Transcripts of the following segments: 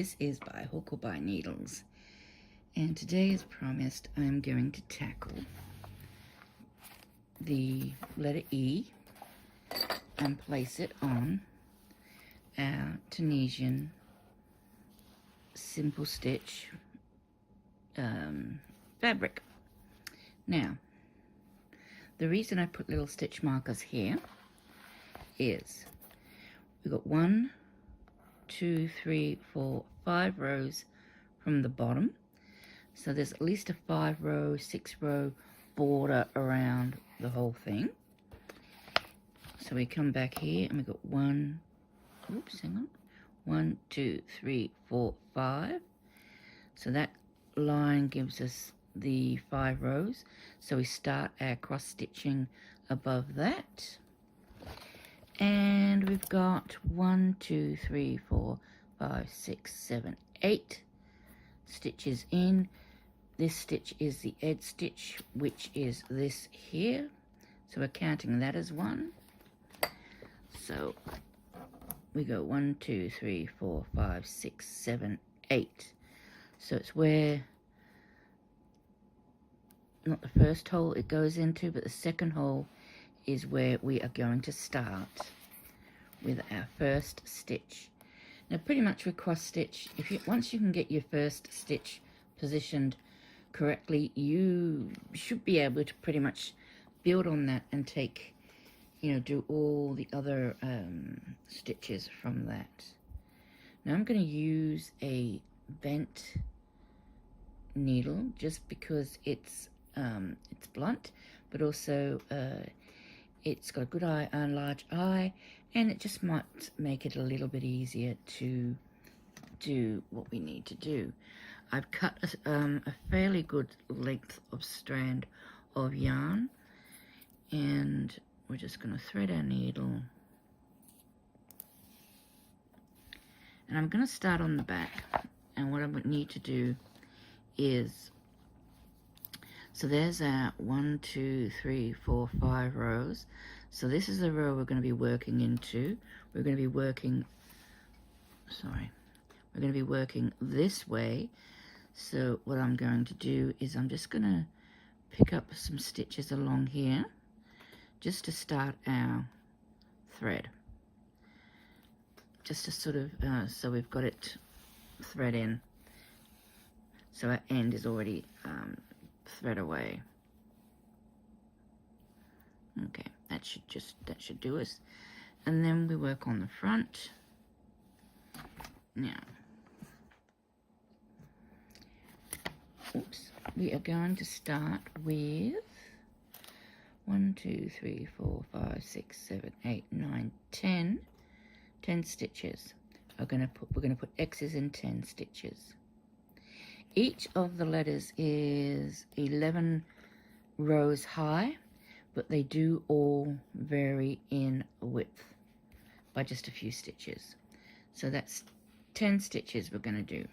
This is By Hook or By Needles, and today, as promised, I'm going to tackle the letter E and place it on our Tunisian simple stitch fabric. Now, the reason I put little stitch markers here is we've got 1, 2, 3, 4, 5 rows from the bottom, so there's at least a 5-row, 6-row border around the whole thing. So we come back here and we've got 1, 2, 3, 4, 5. So that line gives us the 5 rows. So we start our cross stitching above that. And we've got 1, 2, 3, 4, 5, 6, 7, 8 stitches in. This stitch is the edge stitch, which is this here. So we're counting that as 1. So we go 1, 2, 3, 4, 5, 6, 7, 8. So it's where, not the first hole it goes into, but the second hole is where we are going to start with our first stitch. Now pretty much with cross stitch, once you can get your first stitch positioned correctly, you should be able to pretty much build on that and take, do all the other stitches from that. Now I'm going to use a bent needle just because it's blunt, but also it's got a good eye and large eye, and it just might make it a little bit easier to do what we need to do. I've cut a fairly good length of strand of yarn, and we're just going to thread our needle. And I'm going to start on the back, and what I would need to do is, so there's our 1, 2, 3, 4, 5 rows. So this is the row we're going to be working into. We're going to be working, we're going to be working this way. So what I'm going to do is I'm just going to pick up some stitches along here just to start our thread. Just to sort of, so we've got it thread in. So our end is already thread away. Okay, that should do us. And then we work on the front. Now, we are going to start with 1, 2, 3, 4, 5, 6, 7, 8, 9, 10 stitches. We're going to put X's in 10 stitches. Each of the letters is 11 rows high, but they do all vary in width by just a few stitches. So that's 10 stitches we're going to do.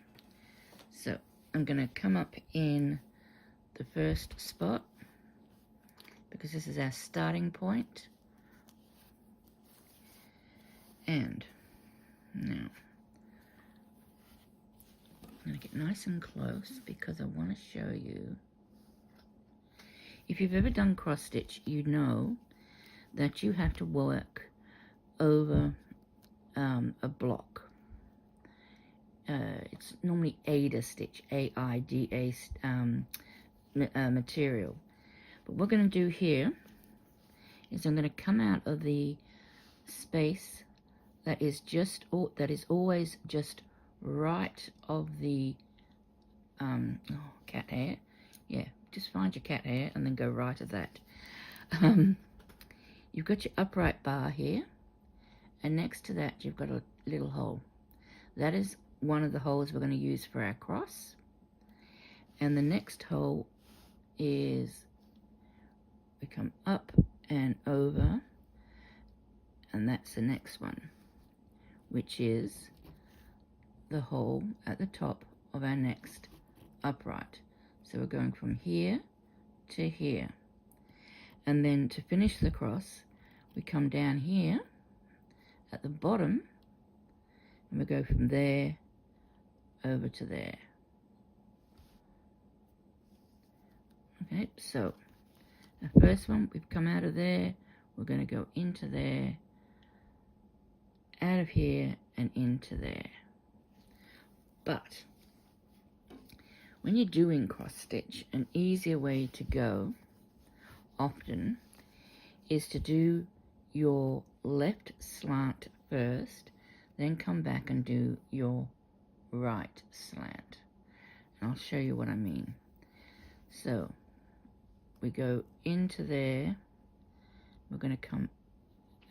So I'm going to come up in the first spot because this is our starting point. And now I'm going to get nice and close because I want to show you. If you've ever done cross stitch, you know that you have to work over a block. It's normally Aida stitch, A-I-D-A material. But what we're going to do here is I'm going to come out of the space that is always just right of the cat hair. Yeah, just find your cat hair and then go right of that. You've got your upright bar here, and next to that you've got a little hole. That is one of the holes we're going to use for our cross. And the next hole is, we come up and over, and that's the next one, which is the hole at the top of our next upright. So we're going from here to here. And then to finish the cross, we come down here at the bottom, and we go from there over to there. Okay, so the first one, we've come out of there, we're going to go into there, out of here, and into there. But when you're doing cross stitch, an easier way to go often is to do your left slant first, then come back and do your right slant. And I'll show you what I mean. So we go into there, we're going to come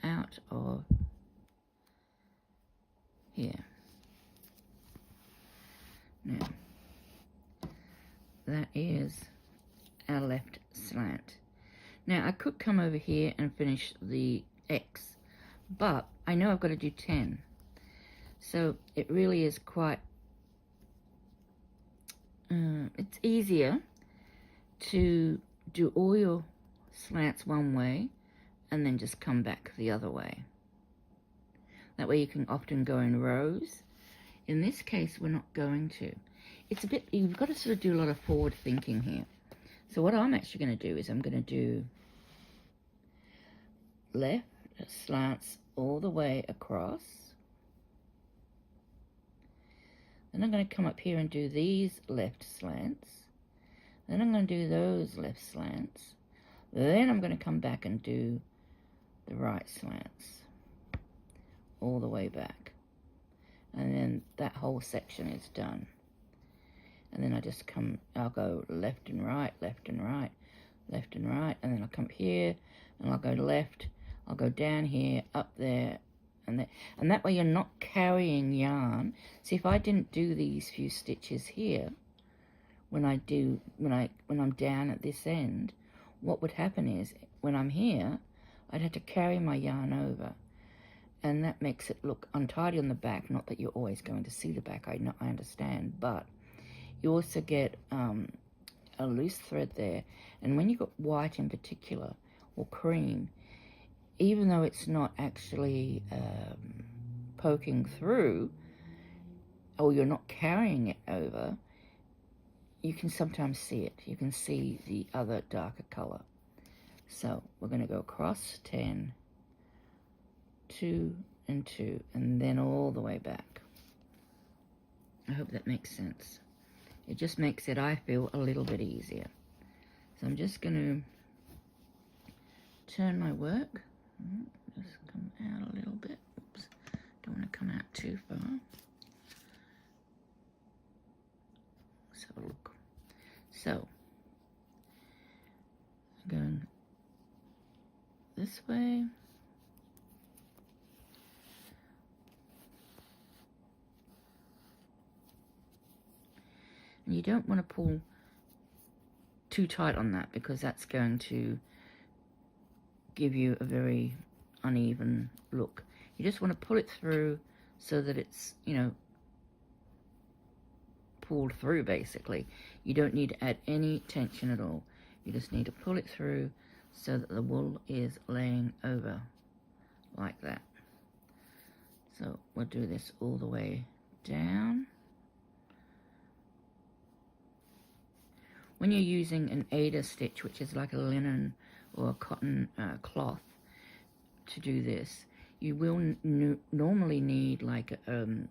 out of here. Now, that is our left slant. Now, I could come over here and finish the X, but I know I've got to do 10. So it really is quite, it's easier to do all your slants one way and then just come back the other way. That way you can often go in rows. In this case, we're not going to. It's a bit, you've got to sort of do a lot of forward thinking here. So what I'm actually going to do is I'm going to do left slants all the way across. Then I'm going to come up here and do these left slants. Then I'm going to do those left slants. Then I'm going to come back and do the right slants all the way back. And then that whole section is done. And then I just come, I'll go left and right, left and right, left and right. And then I'll come here and I'll go left. I'll go down here, up there, and there. And that way you're not carrying yarn. See, if I didn't do these few stitches here, when I'm down at this end, what would happen is when I'm here, I'd have to carry my yarn over. And that makes it look untidy on the back. Not that you're always going to see the back, I understand, but you also get a loose thread there. And when you've got white in particular, or cream, even though it's not actually poking through, or you're not carrying it over, you can sometimes see it. You can see the other darker color. So we're going to go across 10, 2 and 2, and then all the way back. I hope that makes sense. It just makes it, I feel, a little bit easier. So I'm just going to turn my work. Just come out a little bit. Oops. Don't want to come out too far. Let's have a look. So, I'm going this way. And you don't want to pull too tight on that because that's going to give you a very uneven look. You just want to pull it through so that it's, you know, pulled through basically. You don't need to add any tension at all. You just need to pull it through so that the wool is laying over like that. So we'll do this all the way down. When you're using an Aida stitch, which is like a linen or a cotton cloth to do this, you will normally need like an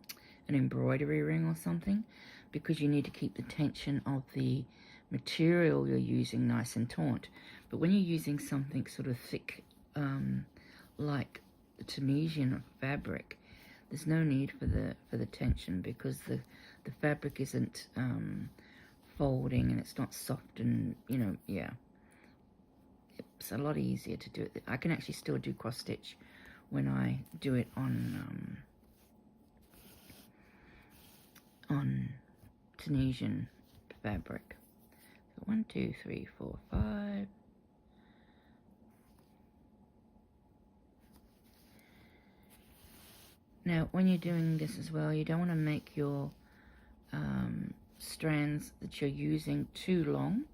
embroidery ring or something, because you need to keep the tension of the material you're using nice and taut. But when you're using something sort of thick, like the Tunisian fabric, there's no need for the tension, because the fabric isn't folding and it's not soft, and you know, yeah, it's a lot easier to do it. I can actually still do cross stitch when I do it on Tunisian fabric. So 1, 2, 3, 4, 5. Now, when you're doing this as well, you don't want to make your strands that you're using too long,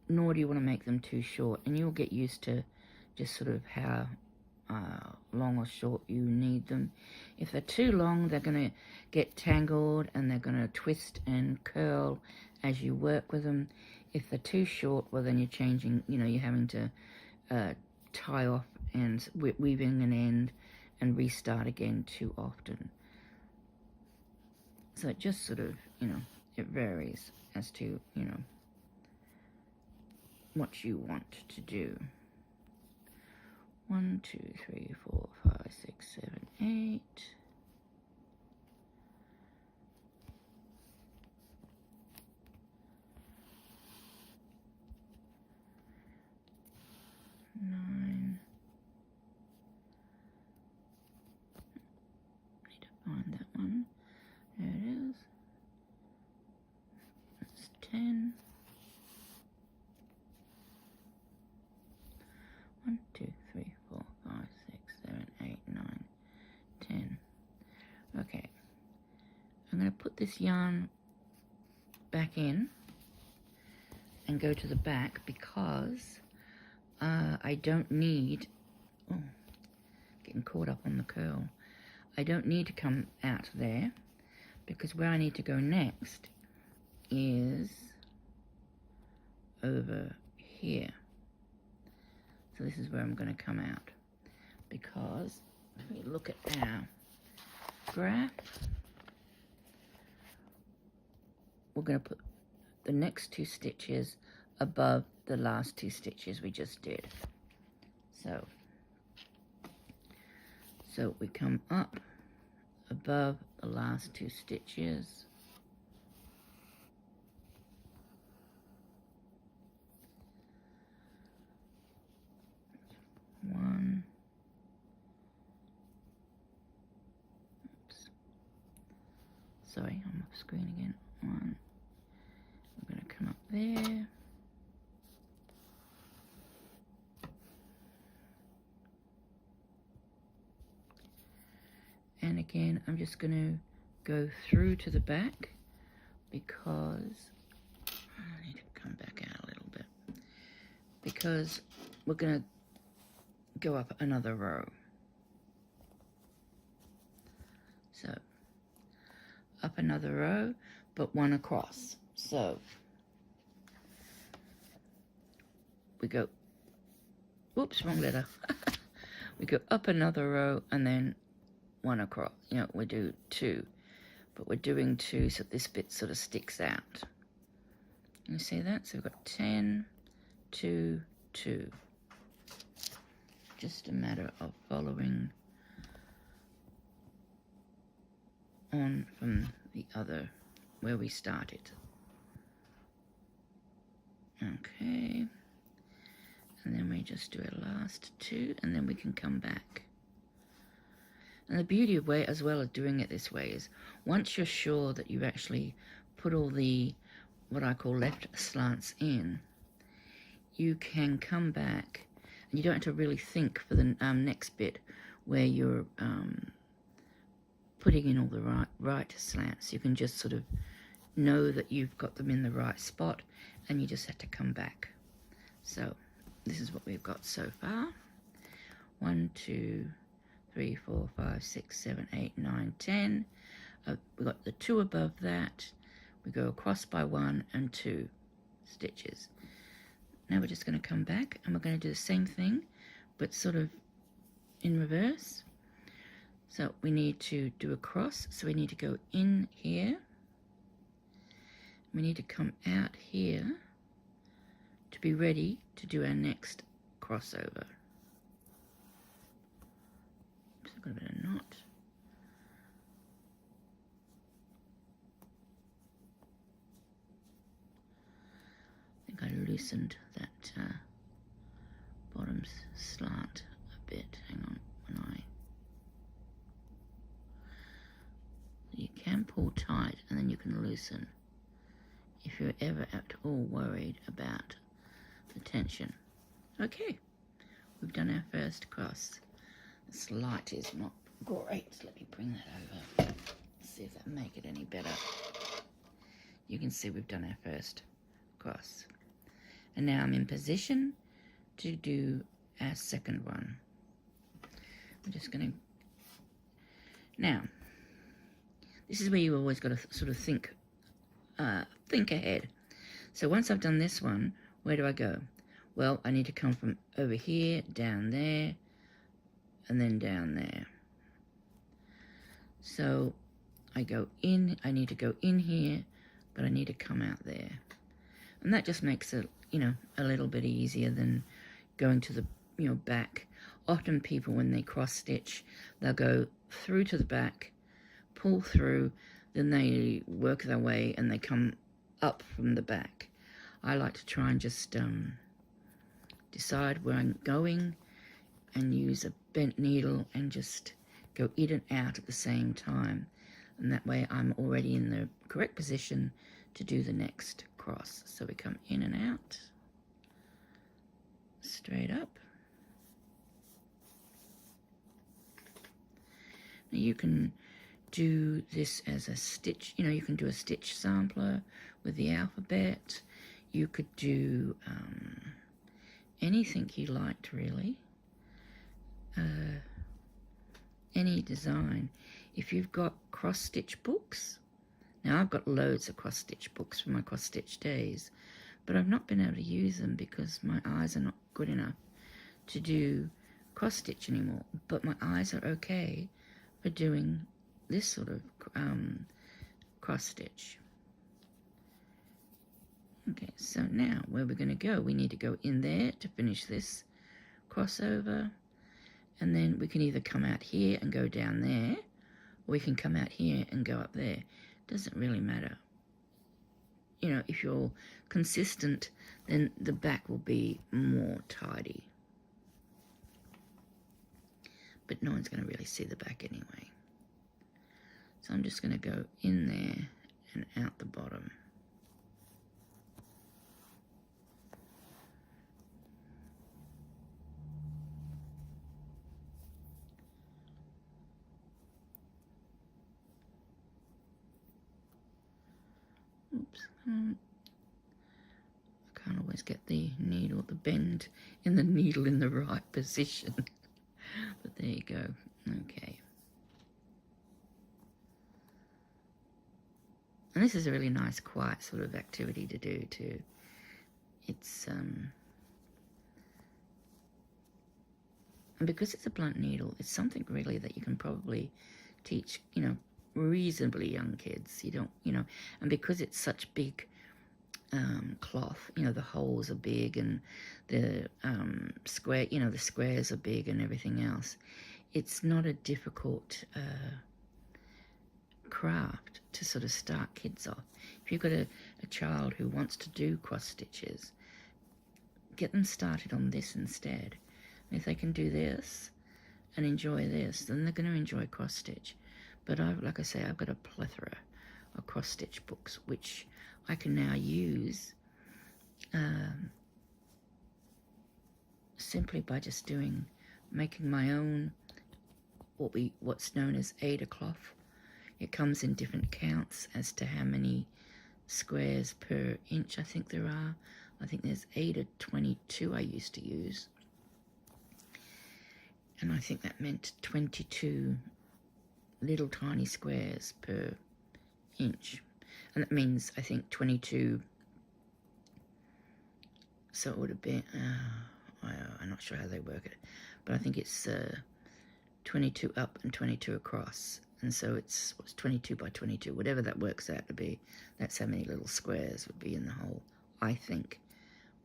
nor do you want to make them too short, and you'll get used to just sort of how long or short you need them. If they're too long, they're going to get tangled and they're going to twist and curl as you work with them. If they're too short, well, then you're changing, you're having to tie off and weaving an end and restart again too often. So it just sort of, it varies as to, what you want to do. 1, 2, 3, 4, 5, 6, 7, 8. Nine. Need to find that one. There it is. That's 10. 1, 2, 3, 4, 5, 6, 7, 8, 9, 10. Okay. I'm going to put this yarn back in and go to the back because I don't need, getting caught up on the curl. I don't need to come out there because where I need to go next is over here. So this is where I'm going to come out because if we look at our graph, we're going to put the next 2 stitches above the last 2 stitches we just did. So we come up above the last 2 stitches. One. Oops. Sorry, I'm off screen again. 1. We're going to come up there. And again, I'm just going to go through to the back because I need to come back out a little bit because we're going to go up another row. So up another row, but 1 across. So we go, oops, wrong letter. We go up another row and then 1 across. We do 2, but we're doing 2 so this bit sort of sticks out. You see that? So we've got 10, 2, 2. Just a matter of following on from the other where we started. Okay. And then we just do our last 2 and then we can come back. And the beauty of way as well as doing it this way is once you're sure that you've actually put all the what I call left slants in, you can come back and you don't have to really think for the next bit where you're putting in all the right slants. You can just sort of know that you've got them in the right spot and you just have to come back. So this is what we've got so far. 1, 2, 3, 4, 5, 6, 7, 8, 9, 10. We've got the 2 above that. We go across by 1 and 2 stitches. Now we're just going to come back and we're going to do the same thing, but sort of in reverse. So we need to do a cross. So we need to go in here. We need to come out here to be ready to do our next crossover. Oops, I've got a bit of knot. I think I loosened that bottom slant a bit. Hang on, you can pull tight and then you can loosen if you're ever at all worried about the tension. Okay, we've done our first cross. This light is not great. Let me bring that over. See if that'll make it any better. You can see we've done our first cross. And now I'm in position to do our second one. I'm just going to... Now, this is where you always got to sort of think ahead. So once I've done this one, where do I go? Well, I need to come from over here, down there, and then down there. So I go in, I need to go in here, but I need to come out there. And that just makes it, you know, a little bit easier than going to the, you know, back. Often people, when they cross stitch, they'll go through to the back, pull through, then they work their way and they come up from the back. I like to try and just decide where I'm going and use a bent needle and just go in and out at the same time. And that way I'm already in the correct position to do the next cross. So we come in and out, straight up. Now you can do this as a stitch, you know, you can do a stitch sampler with the alphabet. You could do anything you liked, really. Any design. If you've got cross-stitch books, now I've got loads of cross-stitch books for my cross-stitch days, but I've not been able to use them because my eyes are not good enough to do cross-stitch anymore, but my eyes are okay for doing this sort of cross-stitch. Okay, so now where we're going to go, we need to go in there to finish this crossover, and then we can either come out here and go down there, or we can come out here and go up there. Doesn't really matter. You know, if you're consistent, then the back will be more tidy. But no one's going to really see the back anyway. So I'm just going to go in there and out the bottom. Oops. I can't always get the needle, the bend in the needle in the right position. But there you go. Okay. And this is a really nice, quiet sort of activity to do too. It's, and because it's a blunt needle, it's something really that you can probably teach, you know, reasonably young kids. You don't, you know, and because it's such big cloth, you know, the holes are big and the square, you know, the squares are big and everything else. It's not a difficult craft to sort of start kids off. If you've got a child who wants to do cross stitches, get them started on this instead. And if they can do this and enjoy this, then they're going to enjoy cross stitch. But like I say, I've got a plethora of cross stitch books which I can now use simply by just making my own what's known as Ada cloth. It comes in different counts as to how many squares per inch I think there are. I think there's Ada 22 I used to use. And I think that meant 22 little tiny squares per inch. And that means, I think, 22, so it would have been, I'm not sure how they work it, but I think it's 22 up and 22 across. And so it's 22 by 22, whatever that works out to be. That's how many little squares would be in the hole, I think.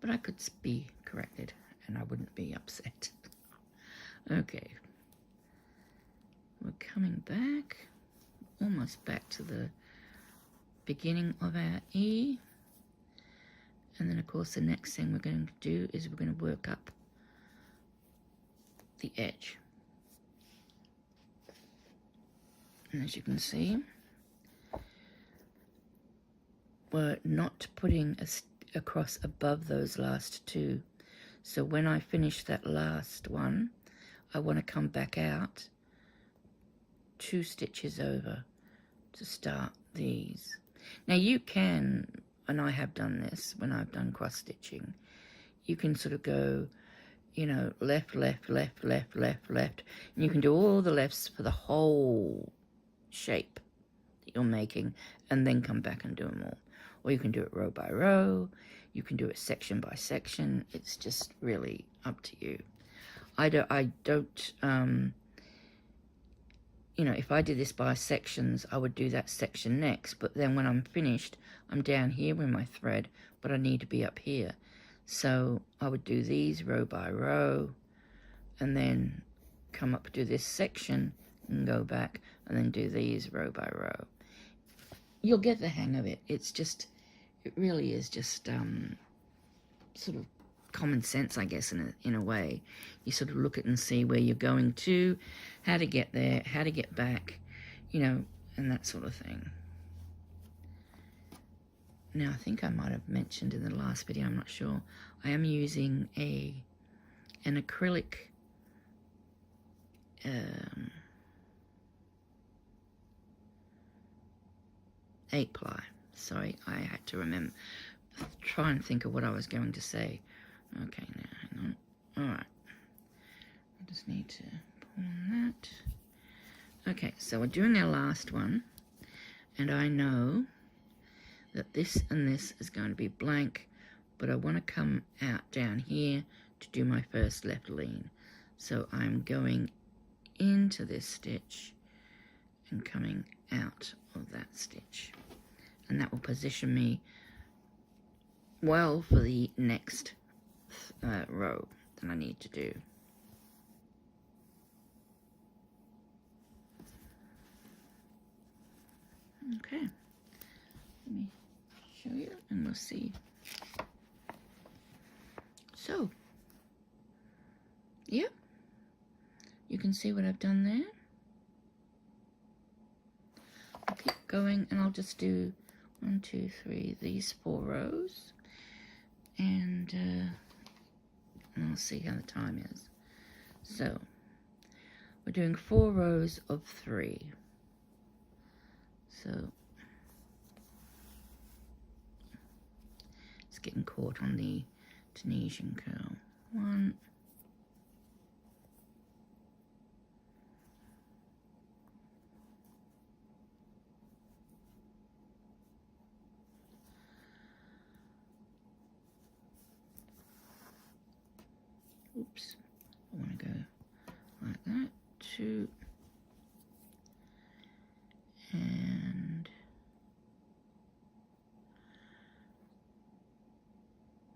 But I could be corrected, and I wouldn't be upset. Okay. We're coming back, almost back to the beginning of our E. And then, of course, the next thing we're going to do is we're going to work up the edge. And as you can see, we're not putting a cross above those last two. So when I finish that last one, I want to come back out 2 stitches over to start these. Now you can, and I have done this when I've done cross stitching, you can sort of go, you know, left, left, left, left, left, left. And you can do all the lefts for the whole shape that you're making, and then come back and do them all. Or you can do it row by row. You can do it section by section. It's just really up to you. I don't, you know, if I did this by sections, I would do that section next. But then when I'm finished, I'm down here with my thread, but I need to be up here. So I would do these row by row, and then come up to this section and go back, and then do these row by row. You'll get the hang of it. It's just, it really is just sort of common sense, I guess, in a way. You sort of look at and see where you're going to, how to get there, how to get back, you know, and that sort of thing. Now, I think I might have mentioned in the last video, I'm not sure, I am using an acrylic 8-ply. Sorry, I had to try and think of what I was going to say. Okay, now, hang on. All right. I just need to pull on that. Okay, so we're doing our last one, and I know that this and this is going to be blank, but I want to come out down here to do my first left lean. So I'm going into this stitch and coming out of that stitch. And that will position me well for the next row that I need to do. Okay, let me show you and we'll see. So, yeah, you can see what I've done there. I'll keep going and I'll just do 1, 2, 3, these 4 rows, and I'll see how the time is. So, we're doing 4 rows of 3. So, it's getting caught on the Tunisian curl. 1, 2, and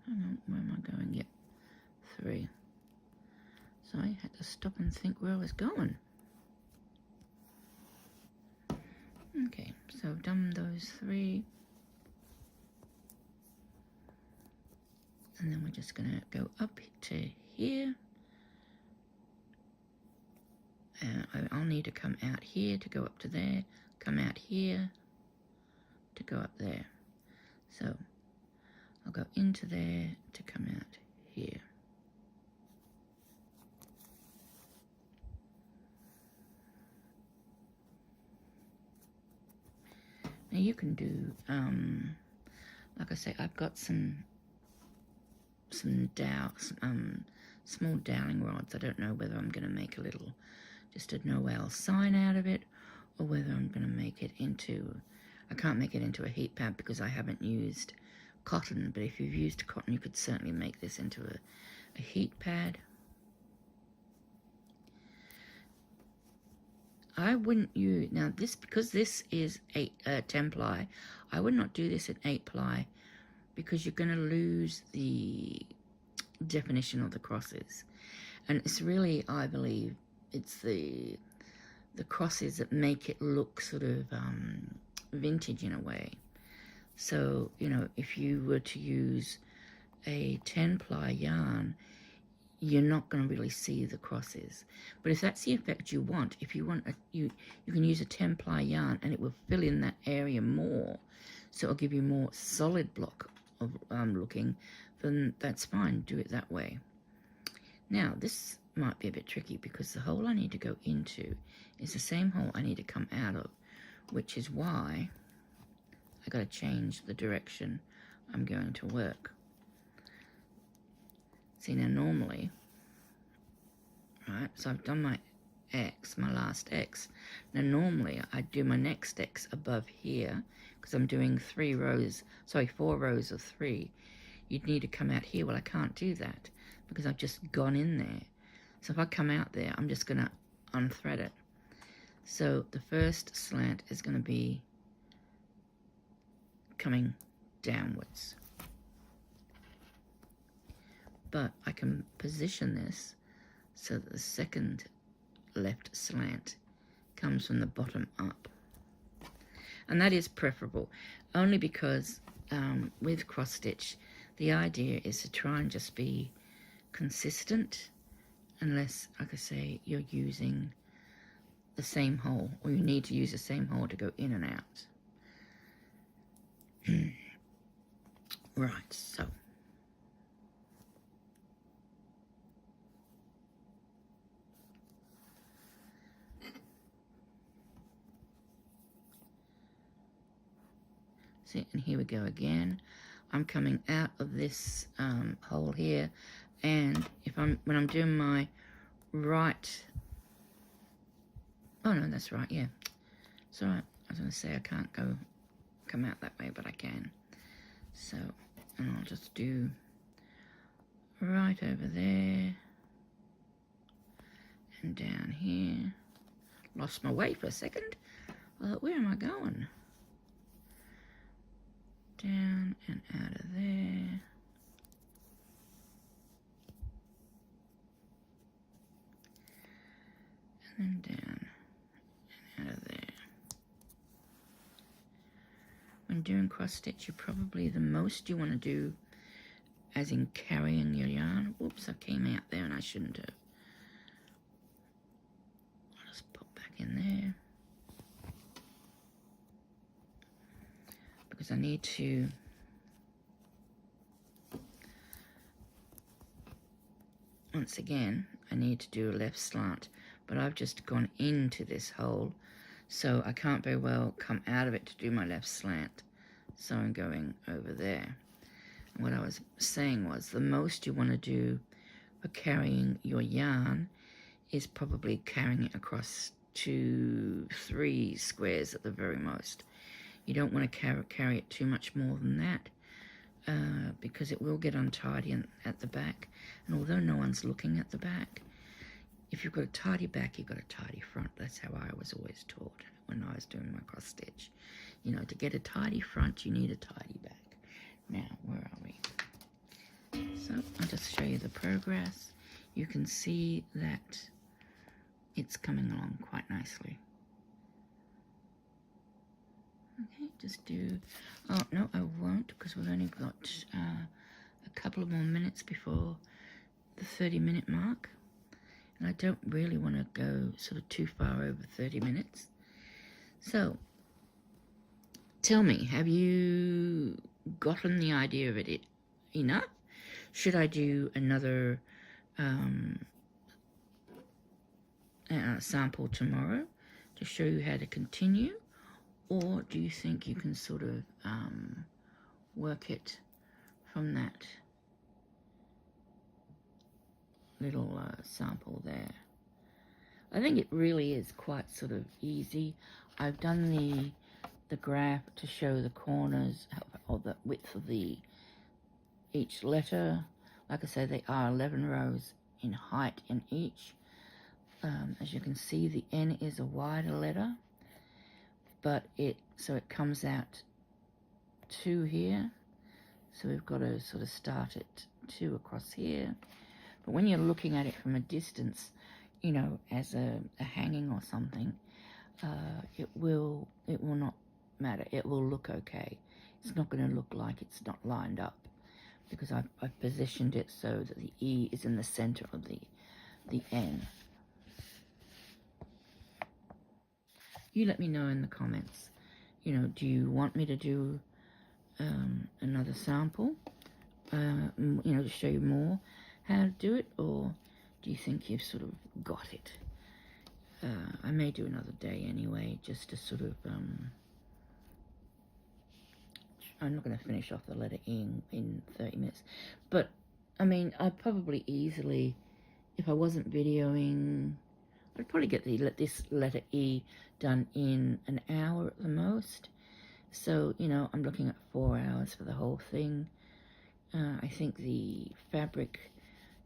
hang on, where am I going? Yep, 3. So I had to stop and think where I was going. Okay, so I've done those 3. And then we're just going to go up to here. I'll need to come out here to go up to there, come out here to go up there. So I'll go into there to come out here. Now you can do, like I say, I've got some small doweling rods. I don't know whether I'm going to make a little, just a Noel sign out of it, or whether I'm going to make it into, I can't make it into a heat pad because I haven't used cotton, but if you've used cotton, you could certainly make this into a heat pad. I wouldn't use, now this, because this is 10-ply, I would not do this at 8-ply because you're going to lose the definition of the crosses. And it's really, I believe, it's the crosses that make it look sort of vintage in a way. So, you know, if you were to use a 10-ply yarn, you're not going to really see the crosses. But if that's the effect you want, if you want, you can use a 10-ply yarn and it will fill in that area more. So it'll give you more solid block of looking, then that's fine, do it that way. Now, this might be a bit tricky because the hole I need to go into is the same hole I need to come out of, which is why I got to change the direction I'm going to work. See, now normally right? So I've done my X, my last X. Now normally I do my next X above here because I'm doing 4 rows of 3. You'd need to come out here. Well, I can't do that because I've just gone in there. So if I come out there, I'm just going to unthread it. So the first slant is going to be coming downwards. But I can position this so that the second left slant comes from the bottom up. And that is preferable, only because with cross stitch, the idea is to try and just be consistent, unless, like I say, you're using the same hole, or you need to use the same hole to go in and out. Right, so see, and here we go again. I'm coming out of this hole here, and when I'm doing my right, oh no, that's right, yeah, it's all right. I was going to say I can't come out that way, but I can. So, and I'll just do right over there and down here. Lost my way for a second. I thought, where am I going? Down and out of there. And then down and out of there. When doing cross stitch, you probably, the most you want to do, as in carrying your yarn. Whoops, I came out there and I shouldn't have. I'll just pop back in there. Because I need to once again, I need to do a left slant, but I've just gone into this hole, so I can't very well come out of it to do my left slant. So I'm going over there. And what I was saying was, the most you want to do for carrying your yarn is probably carrying it across 2-3 squares at the very most. You don't want to carry it too much more than that, because it will get untidy at the back. And although no one's looking at the back, if you've got a tidy back, you've got a tidy front. That's how I was always taught when I was doing my cross stitch. You know, to get a tidy front, you need a tidy back. Now, where are we? So I'll just show you the progress. You can see that it's coming along quite nicely. Okay, just do, oh no, I won't, because we've only got a couple of more minutes before the 30-minute mark. And I don't really want to go sort of too far over 30 minutes. So, tell me, have you gotten the idea of it enough? Should I do another sample tomorrow to show you how to continue? Or do you think you can sort of work it from that little sample there? I think it really is quite sort of easy. I've done the graph to show the corners or the width of each letter. Like I said, they are 11 rows in height in each. As you can see, the N is a wider letter, but it comes out 2 here. So we've got to sort of start at 2 across here. But when you're looking at it from a distance, you know, as a hanging or something, it will not matter. It will look okay. It's not going to look like it's not lined up, because I've positioned it so that the E is in the center of the N. You let me know in the comments, you know, do you want me to do another sample, you know, to show you more how to do it, or do you think you've sort of got it? I may do another day anyway, just to sort of, I'm not going to finish off the letter E in 30 minutes, but I mean, I probably easily, if I wasn't videoing, I'd probably get this letter E done in an hour at the most. So, you know, I'm looking at 4 hours for the whole thing. I think the fabric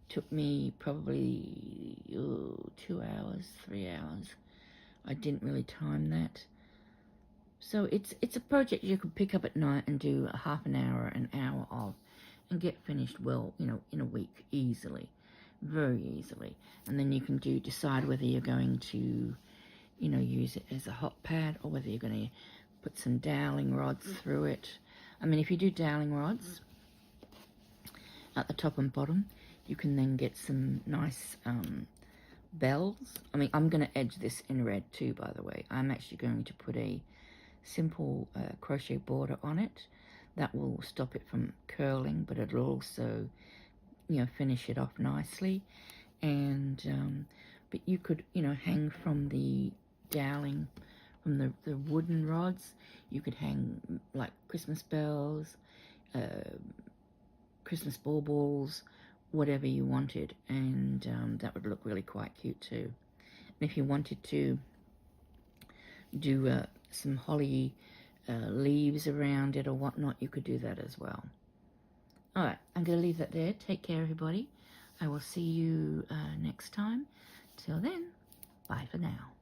took me probably 2 hours, 3 hours. I didn't really time that. So it's a project you could pick up at night and do a half an hour of, and get finished well, you know, in a week easily, very easily. And then you can decide whether you're going to, you know, use it as a hot pad or whether you're going to put some doweling rods through it. I mean, if you do doweling rods at the top and bottom, you can then get some nice bells. I mean, I'm going to edge this in red too, by the way. I'm actually going to put a simple crochet border on it that will stop it from curling, but it'll also, you know, finish it off nicely. And but you could, you know, hang from the doweling, from the wooden rods. You could hang like Christmas bells, Christmas baubles, whatever you wanted, and that would look really quite cute too. And if you wanted to do some holly leaves around it or whatnot, you could do that as well. All right, I'm going to leave that there. Take care, everybody. I will see you next time. Till then, bye for now.